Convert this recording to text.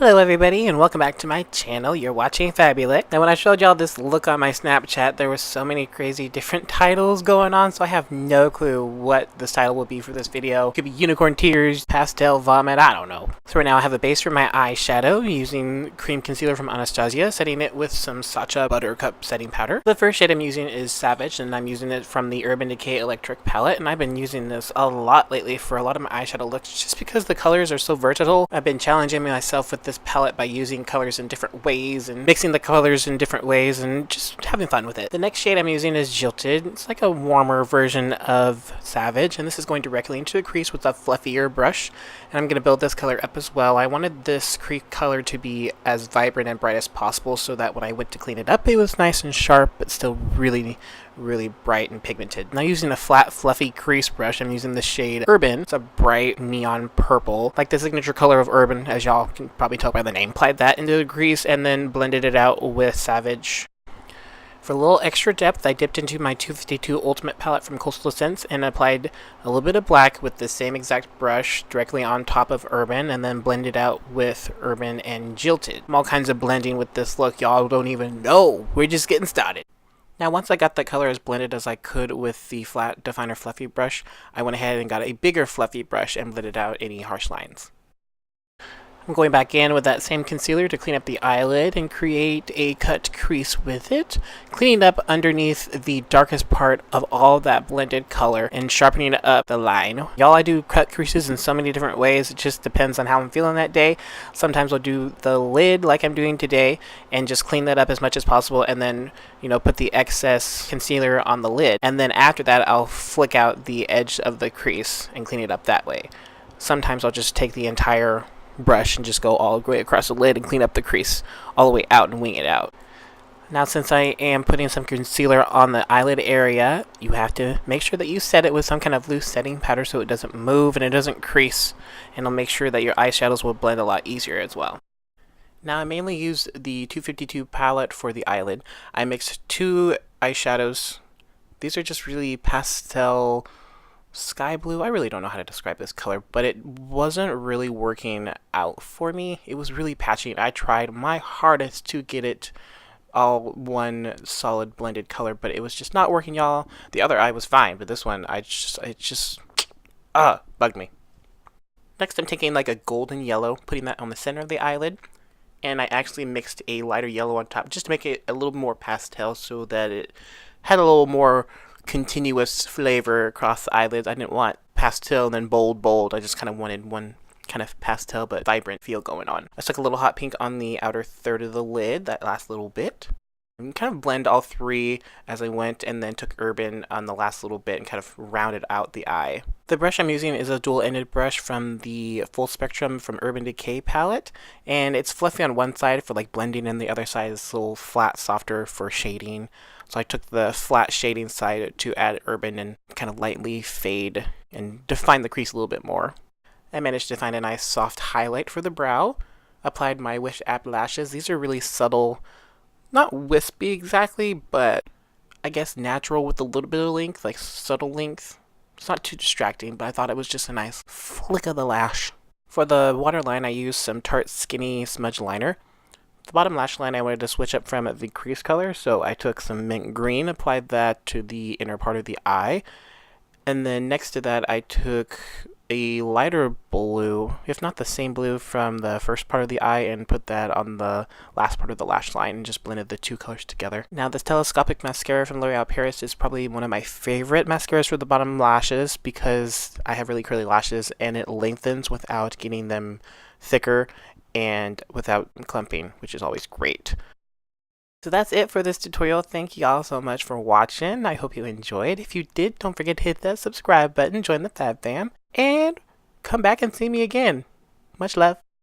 Hello everybody and welcome back to my channel. You're watching Fabuliner. Now when I showed y'all this look on my Snapchat, there was so many crazy different titles going on, so I have no clue what this title will be for this video. It could be Unicorn Tears, Pastel Vomit, I don't know. So right now I have a base for my eyeshadow using cream concealer from Anastasia, setting it with some SACHA BUTTERCUP setting powder. The first shade I'm using is Savage, and I'm using it from the Urban Decay Electric palette, and I've been using this a lot lately for a lot of my eyeshadow looks just because the colors are so versatile. I've been challenging myself with this palette by using colors in different ways and mixing the colors in different ways and just having fun with it. The next shade I'm using is Jilted. It's like a warmer version of Savage, and this is going directly into the crease with a fluffier brush, and I'm going to build this color up as well. I wanted this crease color to be as vibrant and bright as possible so that when I went to clean it up it was nice and sharp but still really bright and pigmented. Now using a flat fluffy crease brush, I'm using the shade Urban. It's a bright neon purple, like the signature color of Urban, as y'all can probably tell by the name. Applied that into the crease and then blended it out with Savage. For a little extra depth, I dipped into my 252 Ultimate palette from Coastal Scents and applied a little bit of black with the same exact brush directly on top of Urban, and then blended out with Urban and Jilted. All kinds of blending with this look, y'all don't even know. We're just getting started. Now once I got the color as blended as I could with the flat definer fluffy brush, I went ahead and got a bigger fluffy brush and blended out any harsh lines. I'm going back in with that same concealer to clean up the eyelid and create a cut crease with it, cleaning up underneath the darkest part of all that blended color and sharpening up the line. Y'all, I do cut creases in so many different ways. It just depends on how I'm feeling that day. Sometimes I'll do the lid like I'm doing today and just clean that up as much as possible, and then, you know, put the excess concealer on the lid. And then after that, I'll flick out the edge of the crease and clean it up that way. Sometimes I'll just take the entire brush and just go all the way across the lid and clean up the crease all the way out and wing it out. Now since I am putting some concealer on the eyelid area, you have to make sure that you set it with some kind of loose setting powder so it doesn't move and it doesn't crease, and it'll make sure that your eyeshadows will blend a lot easier as well. Now I mainly use the 252 palette for the eyelid. I mixed two eyeshadows. These are just really pastel sky blue. I really don't know how to describe this color, but it wasn't really working out for me. It was really patchy. I tried my hardest to get it all one solid blended color, but it was just not working, y'all. The other eye was fine, but this one, it just bugged me. Next, I'm taking like a golden yellow, putting that on the center of the eyelid, and I actually mixed a lighter yellow on top just to make it a little more pastel so that it had a little more continuous flavor across the eyelids. I didn't want pastel and then bold. I just kind of wanted one kind of pastel but vibrant feel going on. I stuck a little hot pink on the outer third of the lid, that last little bit. And kind of blend all three as I went, and then took Urban on the last little bit and kind of rounded out the eye. The brush I'm using is a dual-ended brush from the Full Spectrum from Urban Decay palette, and it's fluffy on one side for like blending, and the other side is a little flat, softer for shading. So I took the flat shading side to add Urban and kind of lightly fade and define the crease a little bit more. I managed to find a nice soft highlight for the brow. Applied my Wish App lashes. These are really subtle, not wispy exactly, but I guess natural with a little bit of length, like subtle length. It's not too distracting, but I thought it was just a nice flick of the lash. For the waterline, I used some Tarte Skinny Smudge Liner. The bottom lash line I wanted to switch up from the crease color, so I took some mint green, applied that to the inner part of the eye, and then next to that I took a lighter blue, if not the same blue from the first part of the eye, and put that on the last part of the lash line and just blended the two colors together. Now this Telescopic mascara from L'Oreal Paris is probably one of my favorite mascaras for the bottom lashes because I have really curly lashes and it lengthens without getting them thicker and without clumping, which is always great. So that's it for this tutorial. Thank you all so much for watching. I hope you enjoyed. If you did, don't forget to hit that subscribe button, join the Fab Fam, and come back and see me again. Much love.